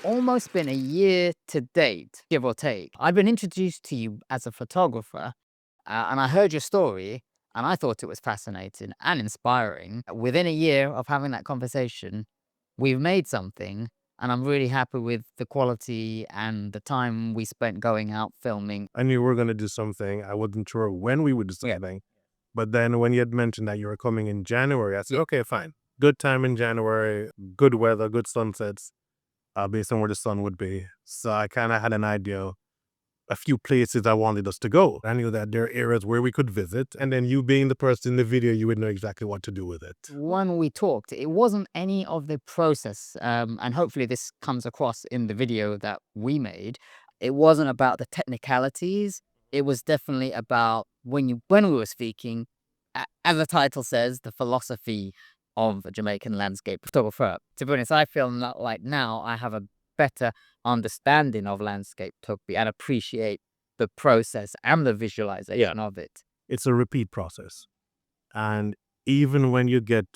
almost been a year to date, give or take. I've been introduced to you as a photographer, and I heard your story, and I thought it was fascinating and inspiring. Within a year of having that conversation, we've made something, and I'm really happy with the quality and the time we spent going out filming. I knew we were going to do something. I wasn't sure when we would do Yeah. something. But then when you had mentioned that you were coming in January, I said, okay, fine. Good time in January, good weather, good sunsets, based on where the sun would be. So I kind of had an idea, a few places I wanted us to go. I knew that there are areas where we could visit. And then you being the person in the video, you would know exactly what to do with it. When we talked, it wasn't any of the process, and hopefully this comes across in the video that we made. It wasn't about the technicalities. It was definitely about when we were speaking, as the title says, the philosophy of a Jamaican landscape photographer. To be honest, I feel like now I have a better understanding of landscape photography and appreciate the process and the visualization of it. It's a repeat process. And even when you get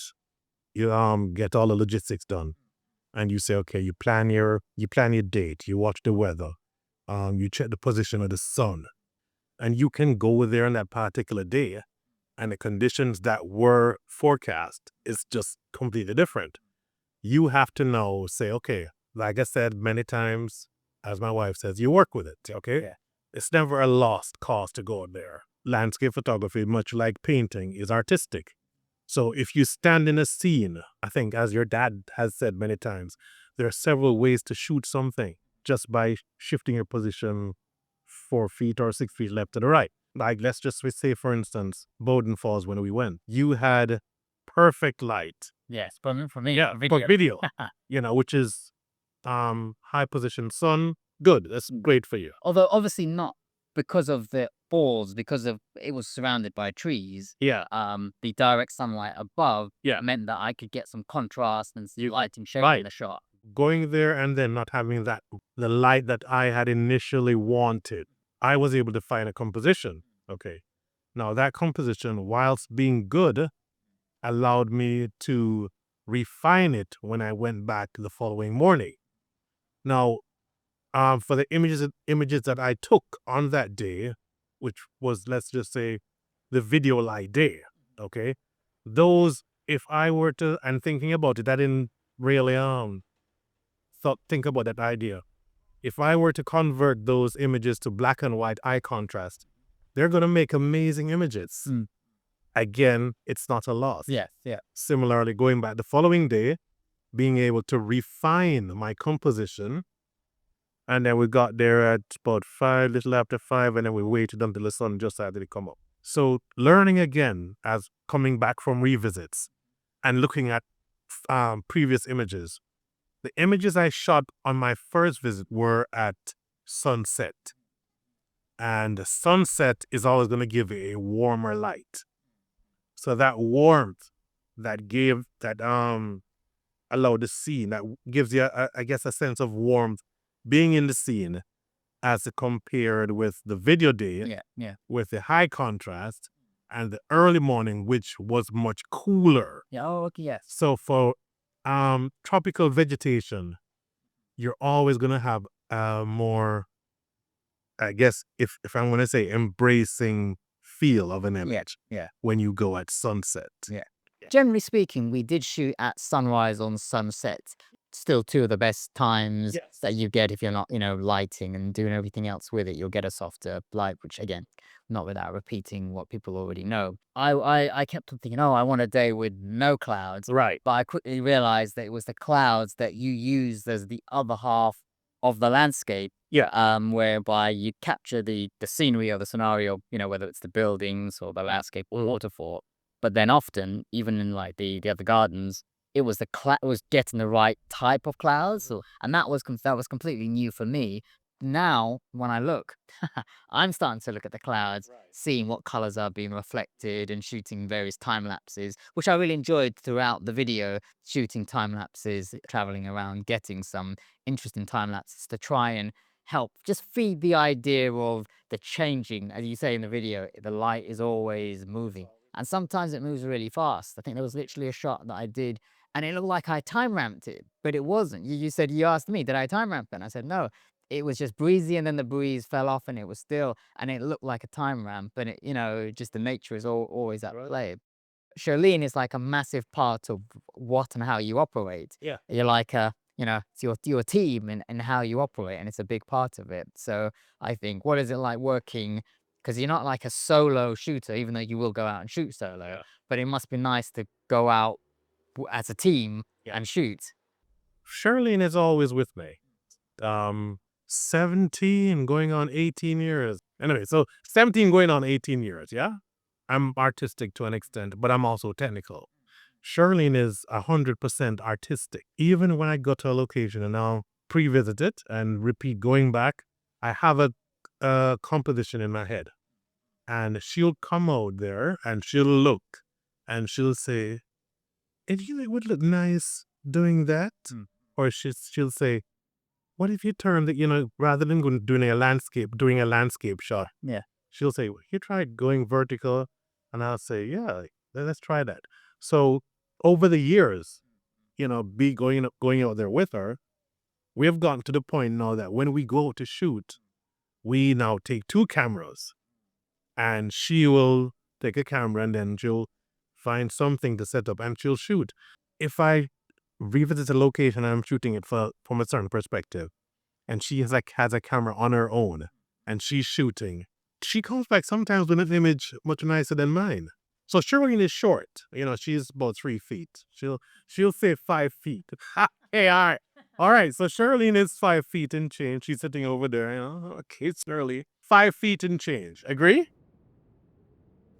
all the logistics done and you say, okay, you plan your date, you watch the weather, you check the position of the sun, and you can go there on that particular day and the conditions that were forecast is just completely different. You have to know, say, okay, like I said many times, as my wife says, you work with it, okay? Yeah. It's never a lost cause to go there. Landscape photography, much like painting, is artistic. So if you stand in a scene, I think as your dad has said many times, there are several ways to shoot something just by shifting your position 4 feet or 6 feet left to the right. Like let's just say, for instance, Bowden Falls when we went, you had perfect light. Yes, for me, Yeah, for video, which is high position sun. Good. That's great for you. Although obviously not because of the falls, because of it was surrounded by trees. Yeah. The direct sunlight above Yeah. meant that I could get some contrast and some lighting shade in Right. the shot. Going there and then not having the light that I had initially wanted, I was able to find a composition. Okay. Now that composition, whilst being good, allowed me to refine it when I went back the following morning. Now, for the images that I took on that day, which was, let's just say, the video light day, okay, those, if I were to, and thinking about it, I didn't really think about that idea. If I were to convert those images to black and white eye contrast, they're going to make amazing images. Again, it's not a loss. Yes, yeah. Similarly, going back the following day, being able to refine my composition, and then we got there at about 5, little after 5, and then we waited until the sun just started to come up. So learning again as coming back from revisits and looking at previous images. The images I shot on my first visit were at sunset. And the sunset is always going to give a warmer light. So that warmth that allowed the scene, that gives you, I guess, a sense of warmth being in the scene as compared with the video day, with the high contrast, and the early morning, which was much cooler. Yeah. Oh, okay. Yes. So for tropical vegetation, you're always going to have more, I guess, if I'm going to say, embracing feel of an image when you go at sunset. Yeah. Generally speaking, we did shoot at sunrise on sunset. Still two of the best times that you get if you're not, lighting and doing everything else with it. You'll get a softer light, which again, not without repeating what people already know. I kept on thinking, oh, I want a day with no clouds. Right. But I quickly realized that it was the clouds that you used as the other half of the landscape. Whereby you capture the scenery or the scenario, whether it's the buildings or the landscape or waterfall. But then often, even in like the other gardens, it was it was getting the right type of clouds, and that was completely new for me. Now, when I look, I'm starting to look at the clouds, seeing what colors are being reflected, and shooting various time lapses, which I really enjoyed throughout the video. Shooting time lapses, traveling around, getting some interesting time lapses to try and help just feed the idea of the changing, as you say in the video, the light is always moving. And sometimes it moves really fast. I think there was literally a shot that I did and it looked like I time ramped it, but it wasn't. You said you asked me, did I time ramp it? And I said no. It was just breezy, and then the breeze fell off, and it was still, and it looked like a time ramp. And just the nature is always at play. Charlene is like a massive part of what and how you operate. Yeah. You're like it's your team and how you operate, and it's a big part of it. So I think, what is it like working? Because you're not like a solo shooter, even though you will go out and shoot solo. Yeah. But it must be nice to go out as a team Yeah. and shoot. Charlene is always with me. Um, 17 going on 18 years. Anyway, so 17 going on 18 years, yeah? I'm artistic to an extent, but I'm also technical. Charlene is 100% artistic. Even when I go to a location and I'll pre-visit it and repeat going back, I have a composition in my head. And she'll come out there and she'll look and she'll say, "If you it would look nice doing that." Mm. Or she'll say, "What if you turn that, rather than doing a landscape shot, Yeah. she'll say, "You tried going vertical?" And I'll say, "Yeah, let's try that." So over the years, be going out there with her, we have gotten to the point now that when we go to shoot, we now take two cameras, and she will take a camera and then she'll find something to set up and she'll shoot. If I revisit a location and I'm shooting it from a certain perspective, and she has a camera on her own and she's shooting, she comes back sometimes with an image much nicer than mine. So Shirley is short. She's about 3 feet. She'll say 5 feet. Hey, all right. All right. So Shirley is 5 feet and change. She's sitting over there. Okay, it's Shirley. 5 feet and change. Agree?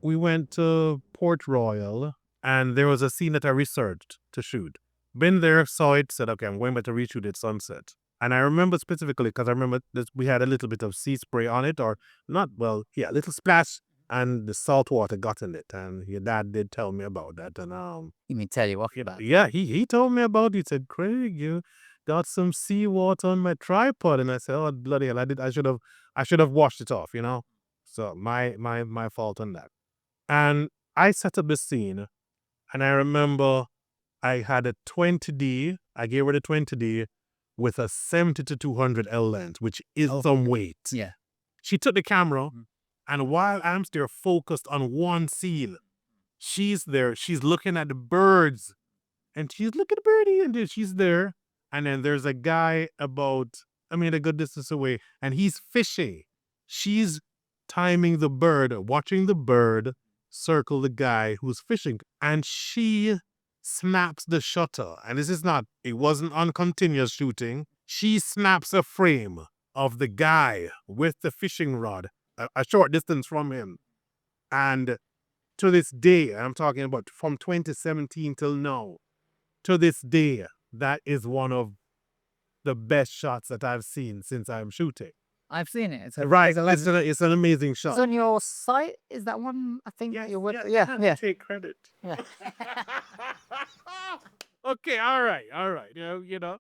We went to Port Royal and there was a scene that I researched to shoot. Been there, saw it, said, okay, I'm going back to reshoot it sunset. And I remember specifically because I remember this, we had a little bit of sea spray on it, or not, well, yeah, a little splash, and the salt water got in it. And your dad did tell me about that. And You mean tell you off about? yeah, he told me about it. He said, "Kreyg, you got some seawater on my tripod." And I said, "Oh, bloody hell, I should have washed it off, So my fault on that. And I set up the scene, and I remember I had a 20D. I gave her the 20D with a 70 to 200 L lens, which is some weight. Yeah. She took the camera, and while I'm still focused on one scene, she's there. She's looking at the birds, and she's looking at the birdie, and then she's there. And then there's a guy a good distance away, and he's fishing. She's timing the bird, watching the bird circle the guy who's fishing, and she snaps the shutter. And it wasn't on continuous shooting. She snaps a frame of the guy with the fishing rod a short distance from him. And to this day, I'm talking about from 2017 till now, to this day, that is one of the best shots that I've seen since I'm shooting. I've seen it. Right. It's It's an amazing shot. on your site. Is that one? I think Yes, you're with. yeah, Yeah. take credit. Yeah. Okay, all right, all right. You know.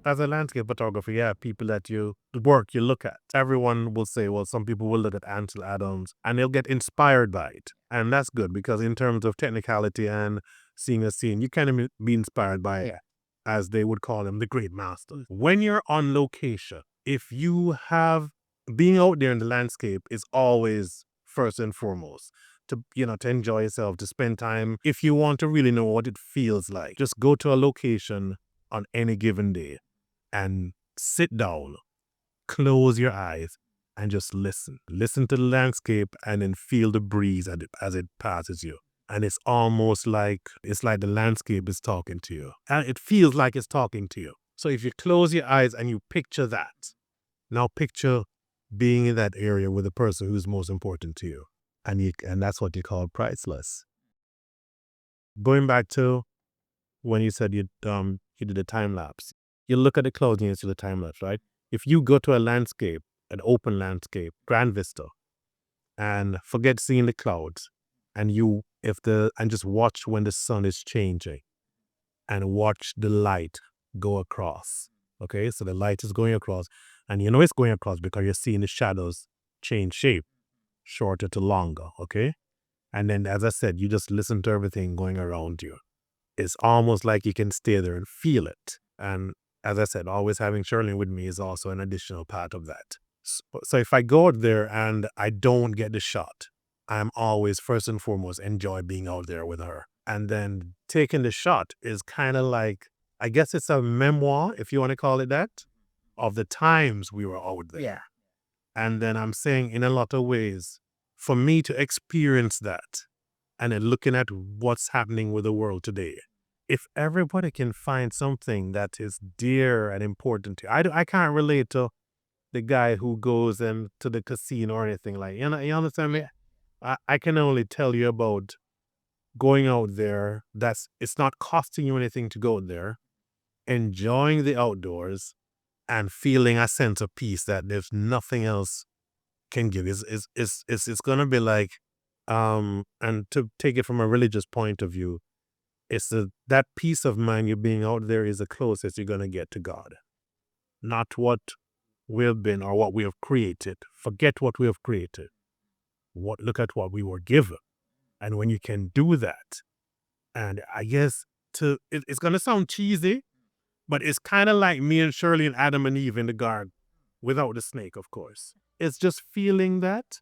As a landscape photographer, yeah, people that you look at. Everyone will say, well, some people will look at Ansel Adams and they'll get inspired by it. And that's good because in terms of technicality and seeing a scene, you can be inspired by, as they would call them, the great masters. When you're on location, if you have being out there in the landscape is always first and foremost. To enjoy yourself, to spend time. If you want to really know what it feels like, just go to a location on any given day and sit down, close your eyes, and just listen. Listen to the landscape and then feel the breeze as it passes you. And it's almost like the landscape is talking to you. And it feels like it's talking to you. So if you close your eyes and you picture that, now picture being in that area with the person who's most important to you. And that's what you call priceless. Going back to when you said you did a time lapse. You look at the clouds and you see the time lapse, right? If you go to a landscape, an open landscape, grand vista, and forget seeing the clouds, and just watch when the sun is changing, and watch the light go across. Okay, so the light is going across, and you know it's going across because you're seeing the shadows change shape, shorter to longer, okay? And then, as I said, you just listen to everything going around you. It's almost like you can stay there and feel it. And as I said, always having Shirley with me is also an additional part of that. So if I go out there and I don't get the shot, I'm always first and foremost enjoy being out there with her. And then taking the shot is kind of like, I guess it's a memoir, if you want to call it that, of the times we were out there. Yeah. And then I'm saying in a lot of ways, for me to experience that and then looking at what's happening with the world today, if everybody can find something that is dear and important to I can't relate to the guy who goes to the casino or anything like, you understand me? I can only tell you about going out there. It's not costing you anything to go there, enjoying the outdoors and feeling a sense of peace that there's nothing else can give. It's gonna be like, and to take it from a religious point of view, that peace of mind you being out there is the closest you're gonna get to God. Not what we've been or what we have created. Forget what we have created. Look at what we were given. And when you can do that, and I guess it's gonna sound cheesy, but it's kind of like me and Shirley and Adam and Eve in the garden, without the snake, of course. It's just feeling that.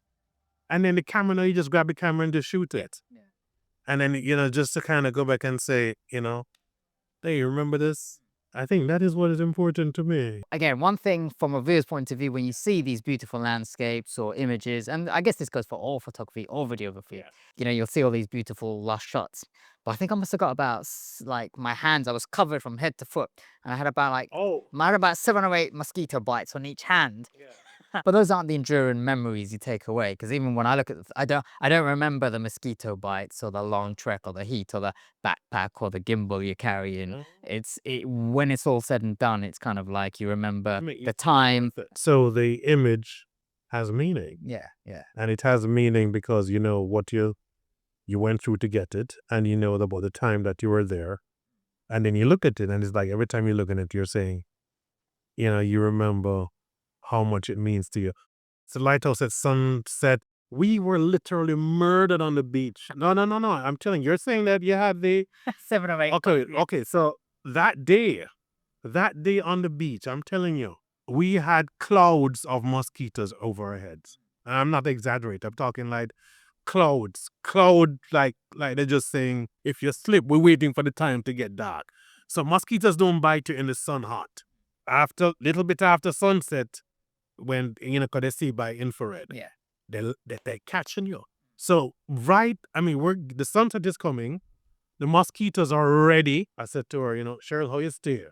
And then the camera, you just grab the camera and just shoot it. Yeah. And then, just to kind of go back and say, hey, you remember this? I think that is what is important to me. Again, one thing from a viewer's point of view, when you see these beautiful landscapes or images, and I guess this goes for all photography or videography, you'll see all these beautiful lush shots. But I think I must have got about like my hands, I was covered from head to foot, and I had about Oh, I had about 7 or 8 mosquito bites on each hand. But those aren't the enduring memories you take away, because even when I look at, I don't remember the mosquito bites or the long trek or the heat or the backpack or the gimbal you're carrying. no. When it's all said and done, it's kind of like you remember You the time. So the image has meaning. Yeah, yeah, And it has meaning because you know what you went through to get it, and you know about the time that you were there. And then you look at it, and it's like every time you look at it, you're saying, you remember how much it means to you. It's a lighthouse at sunset. We were literally murdered on the beach. No, no, no, no. I'm telling you, you're saying that you had the 7 or 8. okay, okay. So that day on the beach, I'm telling you, we had clouds of mosquitoes over our heads. And I'm not exaggerating. I'm talking like cloud, like they're just saying, if you slip, we're waiting for the time to get dark. So mosquitoes don't bite you in the sun hot. After little bit after sunset, when cause they see by infrared, Yeah, they're catching you. So right, I mean, the sunset is coming. The mosquitoes are ready. I said to her, Cheryl, how you stay?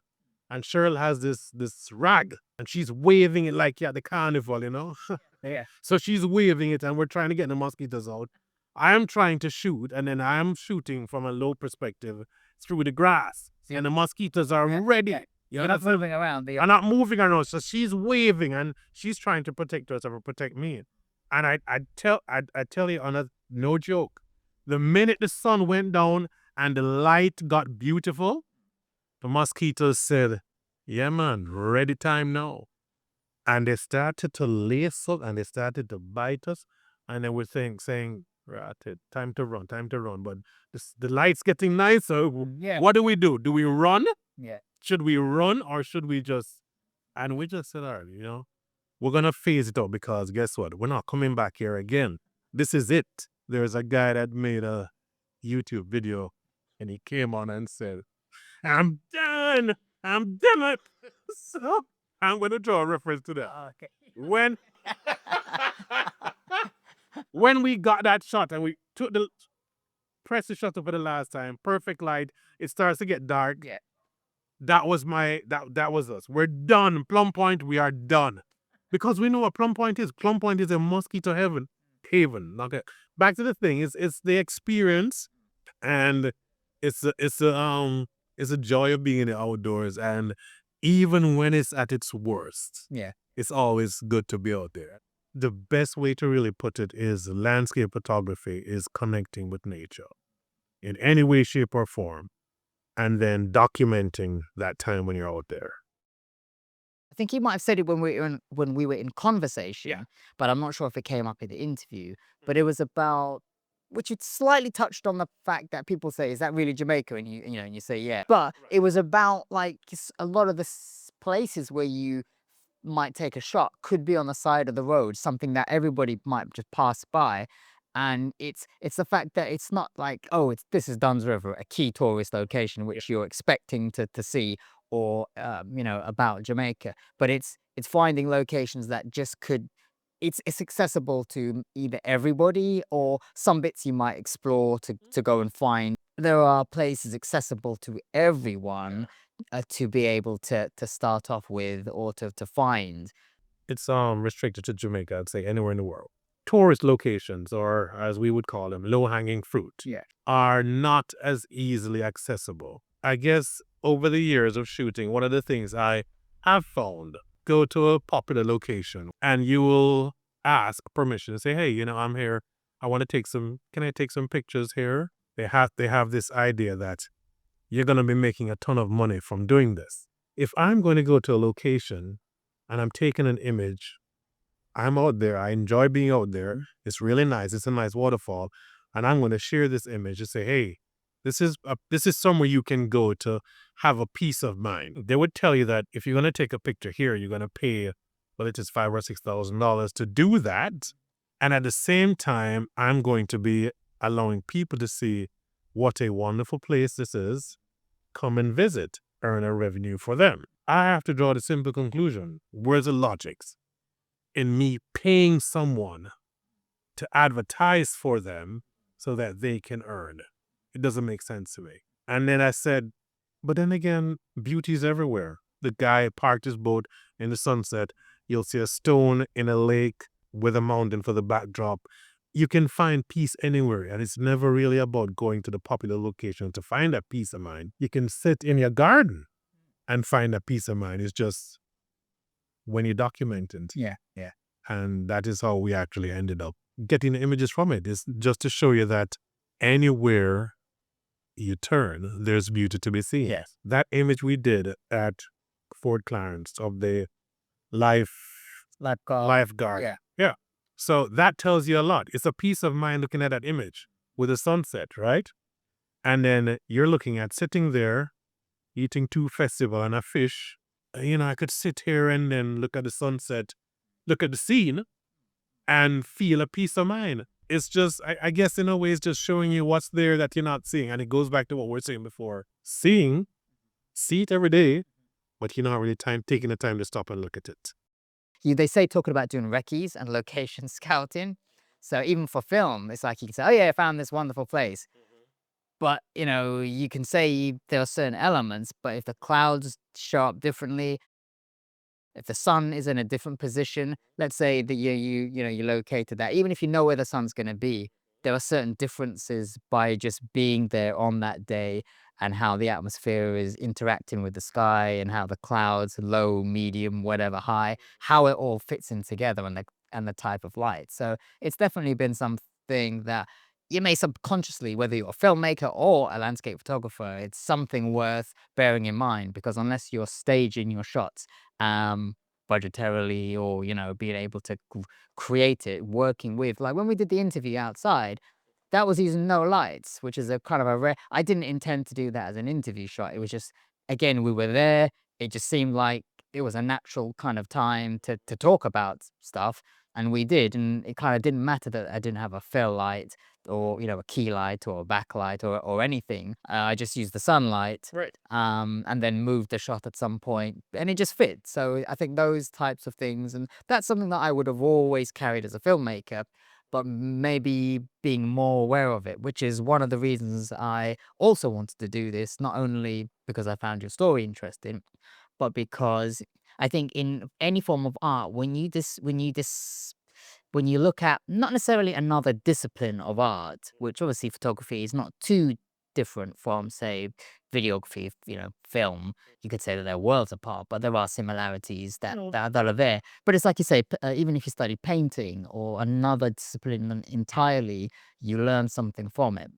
And Cheryl has this rag, and she's waving it like at the carnival. yeah. So she's waving it, and we're trying to get the mosquitoes out. I am trying to shoot, and then I am shooting from a low perspective through the grass, and the mosquitoes are ready. You're not moving around. I'm not moving around, so she's waving, and she's trying to protect herself or protect me. And I tell you, no joke, the minute the sun went down and the light got beautiful, the mosquitoes said, "Yeah, man, ready time now." And they started to lace up and they started to bite us. And then we're saying, right, time to run, time to run. But the light's getting nicer. Yeah. What do we do? Do we run? Yeah. Should we run or should we just, and we just said, all right, we're going to phase it out because guess what? We're not coming back here again. This is it. There's a guy that made a YouTube video and he came on and said, I'm done. I'm done. So I'm going to draw a reference to that. Okay. When when we got that shot and we press the shutter for the last time, perfect light, it starts to get dark. Yeah. That was that was us. We're done. Plum Point, we are done. Because we know what Plum Point is. Plum Point is a mosquito heaven. Haven. Not a, back to the thing. It's the experience, and it's a joy of being in the outdoors. And even when it's at its worst, Yeah. it's always good to be out there. The best way to really put it is landscape photography is connecting with nature in any way, shape, or form, and then documenting that time when you're out there. think he might have said it when we were in Yeah. conversation, but I'm not sure if it came up in the interview. But it Mhm. was about which it slightly touched on the fact that people say, "Is that really Jamaica?" And and you say, "Yeah." But Right. it was about like a lot of the places where you might take a shot could be on the side of the road, something that everybody might just pass by. And it's the fact that it's not like, oh, it's this is Dunn's River, a key tourist location Yeah. which you're expecting to see, or about Jamaica. But it's finding locations that just could it's accessible to either everybody or some bits you might explore to go and find. There are places accessible to everyone Yeah. to be able to start off with or to find. It's restricted to Jamaica, I'd say anywhere in the world. Tourist locations, or as we would call them, low hanging fruit, Yeah. are not as easily accessible. I guess over the years of shooting, one of the things I have found, go to a popular location and you will ask permission, say, hey, I'm here. I want to take some, can I take some pictures here? They have this idea that you're going to be making a ton of money from doing this. If I'm going to go to a location and I'm taking an image, I'm out there. I enjoy being out there. It's really nice. It's a nice waterfall, and I'm going to share this image and say, "Hey, this is somewhere you can go to have a peace of mind." They would tell you that if you're going to take a picture here, you're going to pay, well, it is $5,000 or $6,000 to do that, and at the same time, I'm going to be allowing people to see what a wonderful place this is. Come and visit, earn a revenue for them. I have to draw the simple conclusion. Where's the logics in me paying someone to advertise for them so that they can earn? It doesn't make sense to me. And then I said, but then again, beauty's everywhere. The guy parked his boat in the sunset. You'll see a stone in a lake with a mountain for the backdrop. You can find peace anywhere, and it's never really about going to the popular location to find that peace of mind. You can sit in your garden and find that peace of mind. It's just when you document it. Yeah, yeah. And that is how we actually ended up getting the images from it. Is just to show you that anywhere you turn, there's beauty to be seen. Yes. That image we did at Fort Clarence of the life Lifeguard. lifeguard. Yeah. Yeah. So that tells you a lot. It's a peace of mind looking at that image with the sunset, right? And then you're looking at sitting there, eating two festival and a fish. I could sit here and then look at the sunset, look at the scene, and feel a peace of mind. It's just, I guess, in a way, it's just showing you what's there that you're not seeing. And it goes back to what we are saying before. See it every day, but you're not really taking the time to stop and look at it. They say talking about doing recce's and location scouting. So even for film, it's like you can say, "Oh yeah, I found this wonderful place." But, you can say there are certain elements, but if the clouds show up differently, if the sun is in a different position, let's say that you located that, even if you know where the sun's going to be, there are certain differences by just being there on that day and how the atmosphere is interacting with the sky and how the clouds, low, medium, whatever, high, how it all fits in together and the type of light. So it's definitely been something that you may subconsciously, whether you're a filmmaker or a landscape photographer, it's something worth bearing in mind because unless you're staging your shots um, budgetarily or, being able to create it, working with, like when we did the interview outside, that was using no lights, which is a kind of a rare. I didn't intend to do that as an interview shot. It was just, again, we were there. It just seemed like it was a natural kind of time to talk about stuff. And we did. And it kind of didn't matter that I didn't have a fill light or, a key light or a backlight or anything. I just used the sunlight Right. and then moved the shot at some point, and it just fit. So I think those types of things, and that's something that I would have always carried as a filmmaker, but maybe being more aware of it, which is one of the reasons I also wanted to do this, not only because I found your story interesting, but because I think in any form of art, when you look at not necessarily another discipline of art, which obviously photography is not too different from, say, videography, film. You could say that they're worlds apart, but there are similarities that are there. But it's like you say, even if you study painting or another discipline entirely, you learn something from it.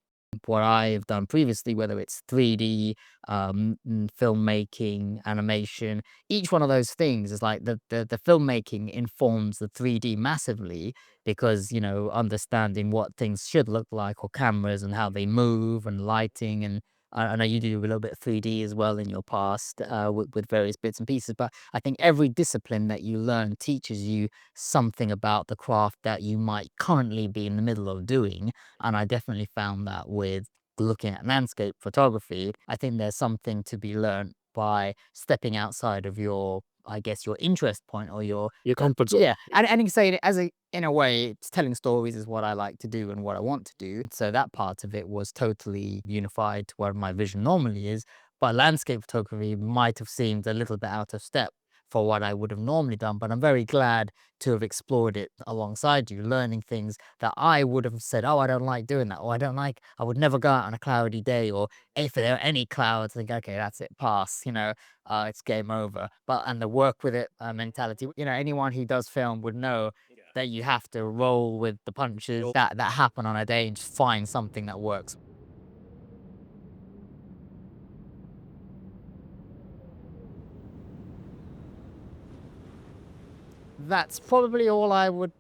what I've done previously, whether it's 3D, filmmaking, animation, each one of those things is like the filmmaking informs the 3D massively because, understanding what things should look like or cameras and how they move and lighting. And I know you do a little bit of 3D as well in your past with various bits and pieces, but I think every discipline that you learn teaches you something about the craft that you might currently be in the middle of doing. And I definitely found that with looking at landscape photography, I think there's something to be learned by stepping outside of your, I guess, your interest point or Your comfort zone. yeah. And you can say it as in a way, it's telling stories is what I like to do and what I want to do. So that part of it was totally unified to where my vision normally is. But landscape photography might have seemed a little bit out of step for what I would have normally done. But I'm very glad to have explored it alongside you, learning things that I would have said, oh, I don't like doing that. Or I would never go out on a cloudy day. Or if there are any clouds, think, okay, that's it, pass, it's game over. But, and the work with it mentality, anyone who does film would know that you have to roll with the punches that happen on a day and just find something that works. That's probably all I would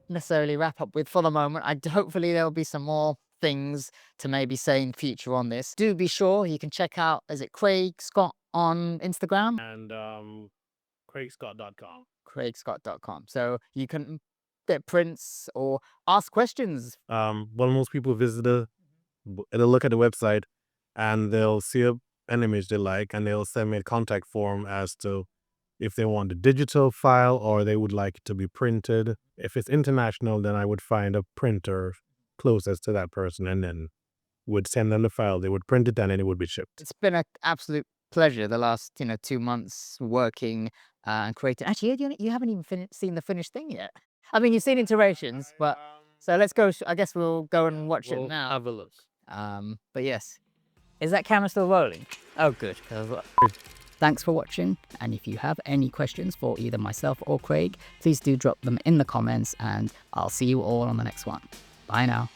necessarily wrap up with for the moment. Hopefully there'll be some more things to maybe say in future on this. Do be sure you can check out, is it Kreyg Scott on Instagram? And KreygScott.com. KreygScott.com. So you can get prints or ask questions. Well, most people visit they'll look at the website and they'll see an image they like, and they'll send me a contact form as to if they want a digital file or they would like it to be printed. If it's international, then I would find a printer closest to that person and then would send them the file. They would print it and then it would be shipped. It's been an absolute pleasure the last 2 months working and creating. Actually, you haven't even seen the finished thing yet. I mean, you've seen iterations, but so let's go. I guess we'll go and watch it We'll now. have a look. But yes, is that camera still rolling? Oh, good. Thanks for watching. And if you have any questions for either myself or Kreyg, please do drop them in the comments, and I'll see you all on the next one. Bye now.